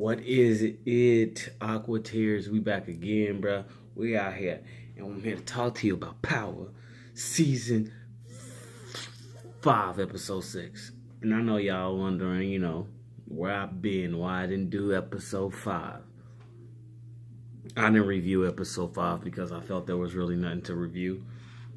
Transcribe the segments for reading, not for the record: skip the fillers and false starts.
What is it? Aqua Tears, we back again, bro. We out here, and I'm here to talk to you about Power, season 5, episode 6. And I know y'all wondering, where I've been, why I didn't do episode 5. I didn't review episode 5 because I felt there was really nothing to review.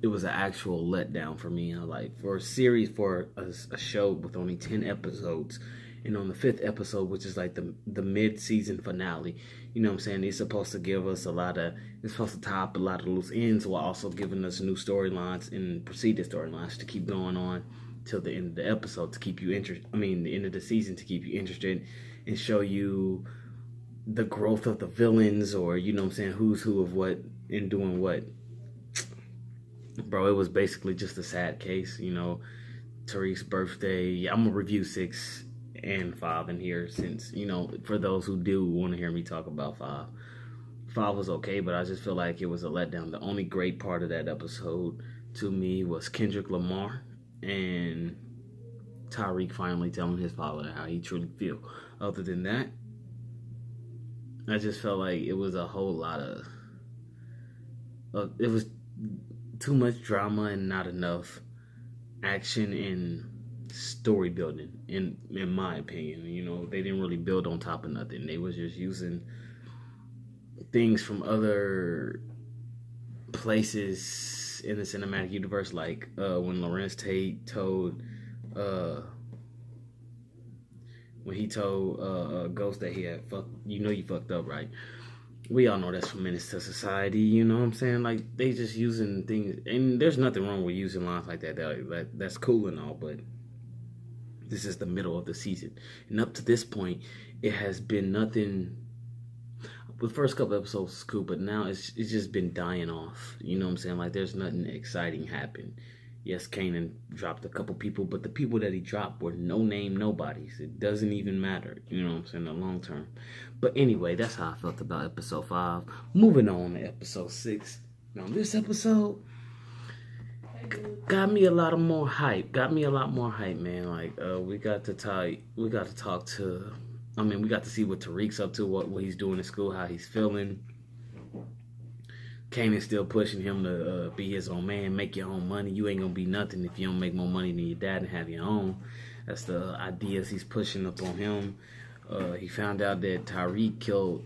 It was an actual letdown for me. Like, for a series, for a show with only 10 episodes, and on the 5th episode, which is like the mid-season finale, you know what I'm saying? It's supposed to give us it's supposed to tie up a lot of loose ends while also giving us new storylines and preceded storylines to keep going on till the end of the episode to keep you interested. The end of the season to keep you interested and show you the growth of the villains, or, you know what I'm saying, who's who of what and doing what. Bro, it was basically just a sad case, Tariq's birthday. I'm gonna review 6 and 5 in here since, for those who do want to hear me talk about 5. 5 was okay, but I just feel like it was a letdown. The only great part of that episode to me was Kendrick Lamar and Tariq finally telling his father how he truly feel. Other than that, I just felt like it was a whole lot it was too much drama and not enough action and story building, in my opinion. They didn't really build on top of nothing. They was just using things from other places in the cinematic universe, like when Lawrence Tate told Ghost that he had you fucked up, right? We all know that's from Menace to Society, you know what I'm saying? Like, they just using things, and there's nothing wrong with using lines like that. That's cool and all, but this is the middle of the season. And up to this point, it has been nothing. The first couple episodes was cool, but now it's just been dying off. You know what I'm saying? Like, there's nothing exciting happened. Yes, Kanan dropped a couple people, but the people that he dropped were no-name nobodies. It doesn't even matter, you know what I'm saying, in the long term. But anyway, that's how I felt about episode 5. Moving on to episode 6. Now, this episode got me a lot more hype, man. Like, we got to see what Tariq's up to, what he's doing in school, how he's feeling. Kanan's still pushing him to be his own man, make your own money. You ain't gonna be nothing if you don't make more money than your dad and have your own. That's the ideas he's pushing up on him. He found out that Tariq killed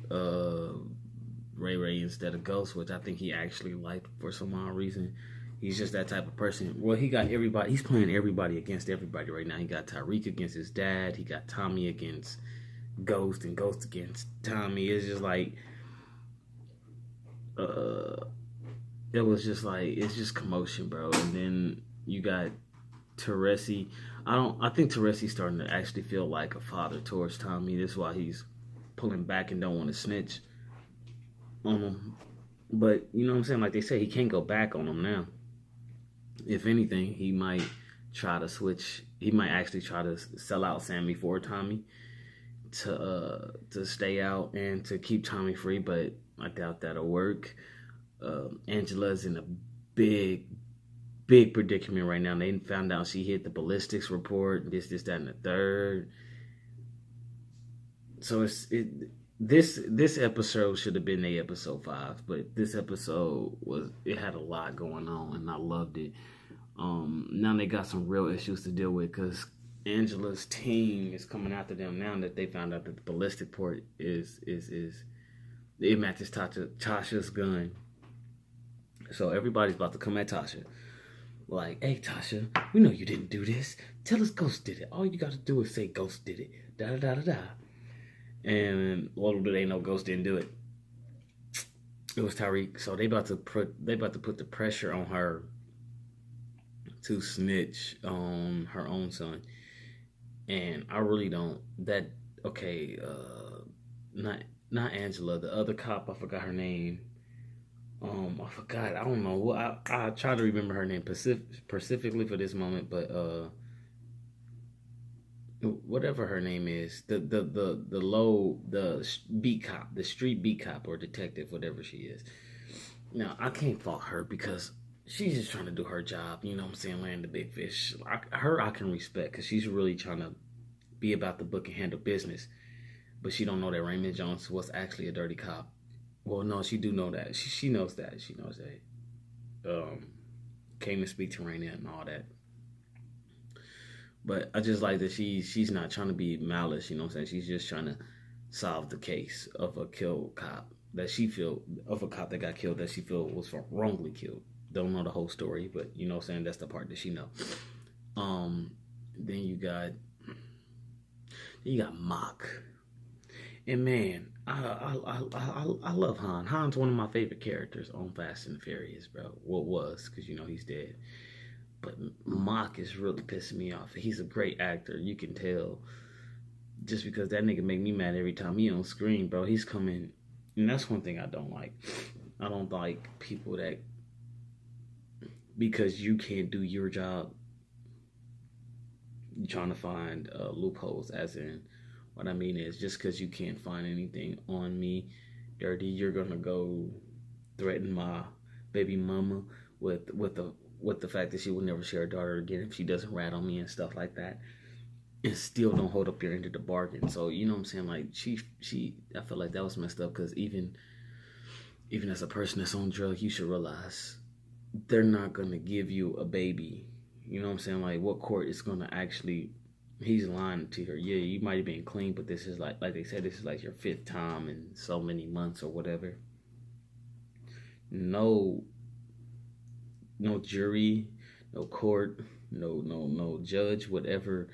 Ray Ray instead of Ghost, which I think he actually liked for some odd reason. He's just that type of person. Well, he got everybody. He's playing everybody against everybody right now. He got Tariq against his dad. He got Tommy against Ghost and Ghost against Tommy. It's just like, it was just like, it's just commotion, bro. And then you got Teresi. I think Teresi's starting to actually feel like a father towards Tommy. That's why he's pulling back and don't want to snitch on him. But you know what I'm saying? Like they say, he can't go back on him now. If anything, he might try to switch. He might actually try to sell out Sammy for Tommy to stay out and to keep Tommy free. But I doubt that'll work. Angela's in a big predicament right now. They found out she hit the ballistics report, this, that, and the third. So this episode should have been a episode 5, but this episode had a lot going on, and I loved it. Now they got some real issues to deal with because Angela's team is coming after them now that they found out that the ballistic port it matches Tasha's gun. So everybody's about to come at Tasha. Like, hey, Tasha, we know you didn't do this. Tell us Ghost did it. All you got to do is say Ghost did it. Da-da-da-da-da. And little do they know Ghost didn't do it. It was Tariq. So they about to put the pressure on her to snitch on her own son. And I really don't. Not Angela. The other cop, I forgot her name. I forgot. I don't know. I try to remember her name specifically for this moment, but whatever her name is, the beat cop, the street beat cop or detective, whatever she is. Now I can't fault her because she's just trying to do her job. You know what I'm saying? Land the big fish. I can respect because she's really trying to be about the book and handle business. but she don't know that Raymond Jones was actually a dirty cop. Well, no, she do know that. She knows that. She knows that. Came to speak to Raina and all that. But I just like that she's not trying to be malice, you know what I'm saying? She's just trying to solve the case of a killed cop that she feel of a cop that got killed that she feel was wrongly killed. Don't know the whole story, but you know what I'm saying, that's the part that she know. Then you got Mock. And man, I love Han. Han's one of my favorite characters on Fast and the Furious, bro. What was, because you know he's dead. But Mock is really pissing me off. He's a great actor, you can tell. Just because that nigga make me mad every time he on screen, bro. He's coming, and that's one thing I don't like. I don't like people that, because you can't do your job, you're trying to find loopholes. As in, what I mean is, just because you can't find anything on me dirty, you're gonna go threaten my baby mama with the fact that she will never share a daughter again if she doesn't rat on me and stuff like that, and still don't hold up your end of the bargain. So you know what I'm saying? Like she I feel like that was messed up, because even as a person that's on drugs, you should realize they're not gonna give you a baby. You know what I'm saying? Like, what court is gonna actually? He's lying to her. Yeah, you might have been clean, but this is like they said, this is like your 5th time in so many months or whatever. No jury, no court, no judge would ever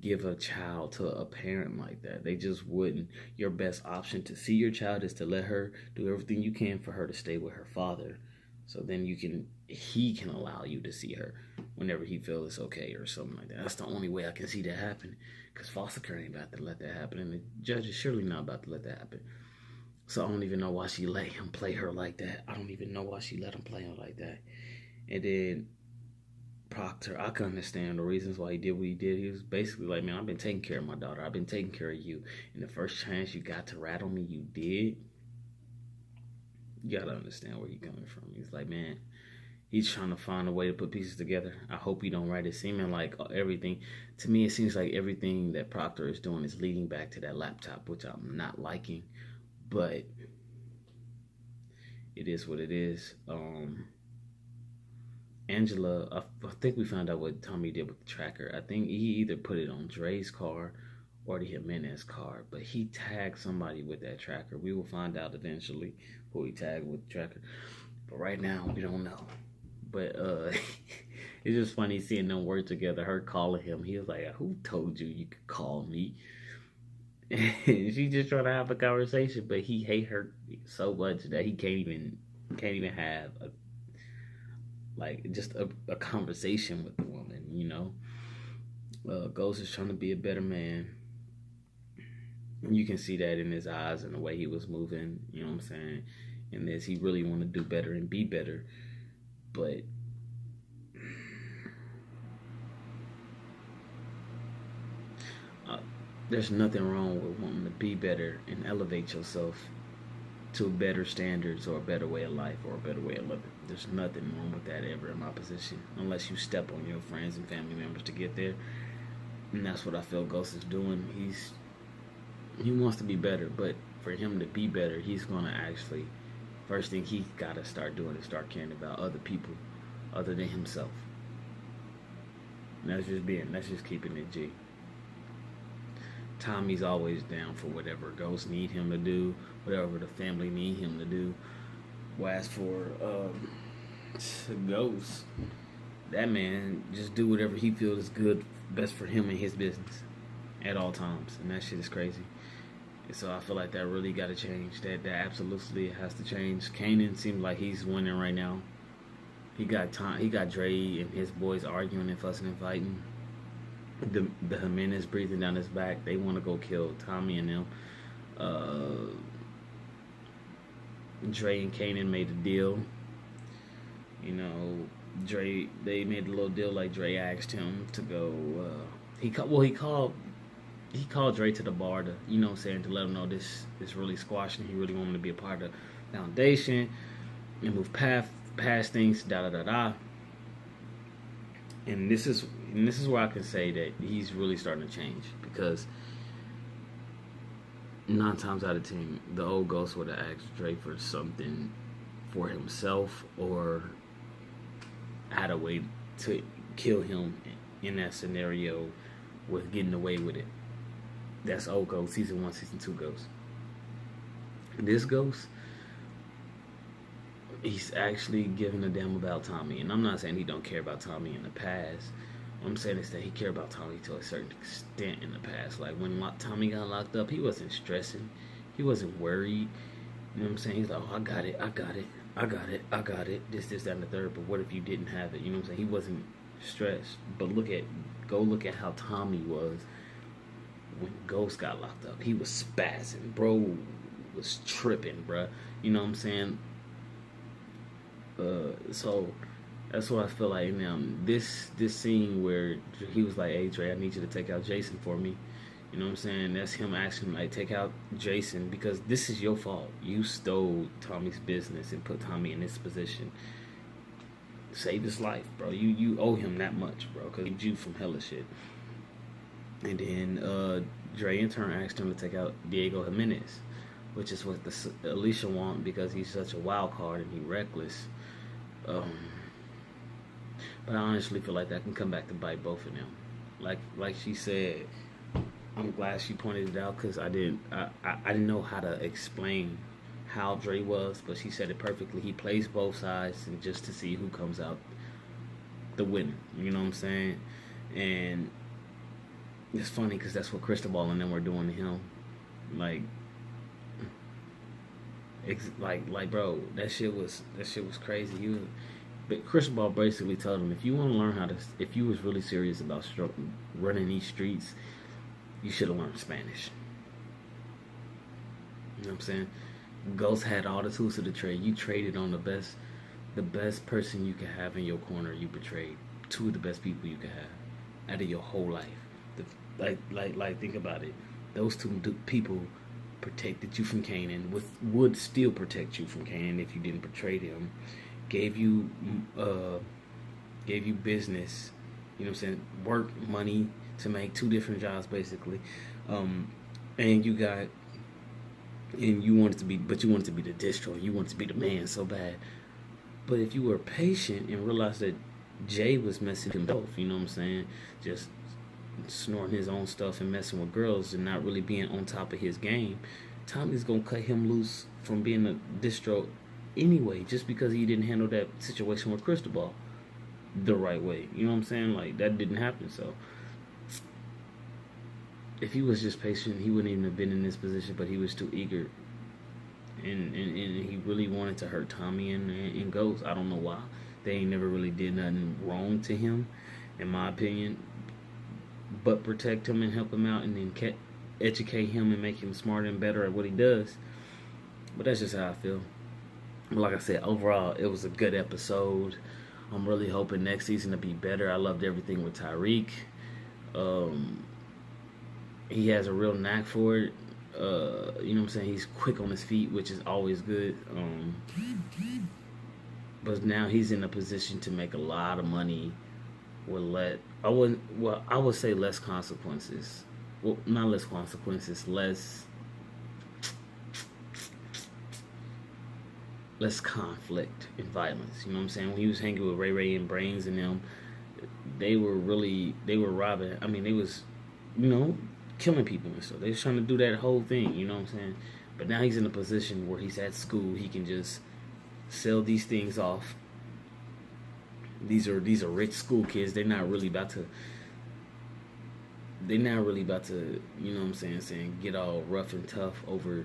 give a child to a parent like that. They just wouldn't. Your best option to see your child is to let her do everything you can for her to stay with her father. So then he can allow you to see her whenever he feels it's okay or something like that. That's the only way I can see that happen, because foster care ain't about to let that happen, and the judge is surely not about to let that happen. So I don't even know why she let him play her like that. I don't even know why she let him play her like that. And then Proctor, I can understand the reasons why he did what he did. He was basically like, man, I've been taking care of my daughter. I've been taking care of you. And the first chance you got to rat on me, you did. You gotta understand where he's coming from. He's like, man, he's trying to find a way to put pieces together. I hope he don't write it seeming like everything. To me, it seems like everything that Proctor is doing is leading back to that laptop, which I'm not liking. But it is what it is. Angela, I think we found out what Tommy did with the tracker. I think he either put it on Dre's car or the Jimenez car, but he tagged somebody with that tracker. We will find out eventually who he tagged with the tracker, but right now we don't know. But it's just funny seeing them work together. Her calling him, he was like, "Who told you could call me?" She just trying to have a conversation, but he hate her so much that he can't even have a conversation with the woman, you know. Ghost is trying to be a better man. You can see that in his eyes and the way he was moving, you know what I'm saying? In this, he really want to do better and be better. But there's nothing wrong with wanting to be better and elevate yourself to better standards or a better way of life or a better way of living. There's nothing wrong with that ever in my position, unless you step on your friends and family members to get there. And that's what I feel Ghost is doing. He wants to be better, but for him to be better, he's gonna actually, first thing he gotta start doing is start caring about other people other than himself. And that's just keeping it G. Tommy's always down for whatever Ghost need him to do, whatever the family need him to do. Well, as for Ghost, that man just do whatever he feels is good, best for him and his business at all times, and that shit is crazy. And so I feel like that really got to change. That absolutely has to change. Kanan seems like he's winning right now. He got Dre and his boys arguing and fussing and fighting. The Jimenez breathing down his back. They want to go kill Tommy and them. Dre and Kanan made a deal. You know, they made a little deal like Dre asked him to go. He called Dre to the bar to, you know what I'm saying, to let him know this really squashing. He really wanted to be a part of the foundation and move past things, And this is where I can say that he's really starting to change, because 9 times out of 10, the old Ghost would have asked Dre for something for himself or had a way to kill him in that scenario with getting away with it. That's old Ghost, season 1, season 2 Ghost. This Ghost, he's actually giving a damn about Tommy. And I'm not saying he don't care about Tommy in the past. I'm saying is that he cared about Tommy to a certain extent in the past. Like when Tommy got locked up, he wasn't stressing. He wasn't worried. You know what I'm saying? He's like, oh, I got it. This, that, and the third. But what if you didn't have it? You know what I'm saying? He wasn't stressed. But go look at how Tommy was when Ghost got locked up. He was spazzing. Bro was tripping, bruh. You know what I'm saying? So that's what I feel like now. This scene where he was like, hey Dre, I need you to take out Jason for me. You know what I'm saying? That's him asking, like, take out Jason because this is your fault. You stole Tommy's business and put Tommy in this position. Save his life, bro. You owe him that much, bro, because he saved you from hella shit. And then Dre in turn asked him to take out Diego Jimenez, which is what Alicia want because he's such a wild card and he's reckless. But I honestly feel like that can come back to bite both of them. Like she said, I'm glad she pointed it out because I didn't know how to explain how Dre was, but she said it perfectly. He plays both sides and just to see who comes out the winner. You know what I'm saying? And it's funny because that's what Cristobal and them were doing to him. Like, bro, that shit was crazy. But Cristobal basically told him, if you want to learn if you was really serious about running these streets, you should have learned Spanish. You know what I'm saying? Ghost had all the tools of the trade. You traded on the best person you could have in your corner. You betrayed 2 of the best people you could have out of your whole life. Like think about it. Those 2 people protected you from Kanan, would still protect you from Kanan if you didn't betray them. Gave you business, you know what I'm saying, work, money to make 2 different jobs basically. And you wanted to be the distro, you wanted to be the man so bad. But if you were patient and realized that Jay was messing himself, you know what I'm saying, just snorting his own stuff and messing with girls and not really being on top of his game, Tommy's gonna cut him loose from being a distro anyway, just because he didn't handle that situation with Cristobal the right way. You know what I'm saying? Like, that didn't happen. So if he was just patient, he wouldn't even have been in this position, but he was too eager. And he really wanted to hurt Tommy and Ghost. I don't know why. They ain't never really did nothing wrong to him, in my opinion, but protect him and help him out and then educate him and make him smarter and better at what he does. But that's just how I feel. But like I said, overall, it was a good episode. I'm really hoping next season to be better. I loved everything with Tariq. He has a real knack for it. You know what I'm saying? He's quick on his feet, which is always good. But now he's in a position to make a lot of money with I would say less consequences. Well, not less consequences, less conflict and violence. You know what I'm saying? When he was hanging with Ray and Brains and them, they were robbing. I mean, they was, killing people and stuff. They was trying to do that whole thing, you know what I'm saying? But now he's in a position where he's at school. He can just sell these things off. These are rich school kids. They're not really about to, you know what I'm saying, get all rough and tough over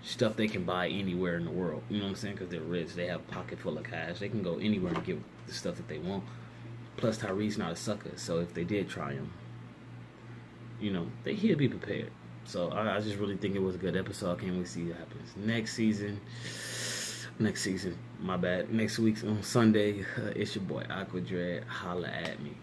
stuff they can buy anywhere in the world. You know what I'm saying? Because they're rich. They have a pocket full of cash. They can go anywhere and get the stuff that they want. Plus, Tyree's not a sucker. So if they did try him, he'd be prepared. So I just really think it was a good episode. I can't wait to see what happens next season. My bad. Next week on Sunday, it's your boy Aqua Dread. Holla at me.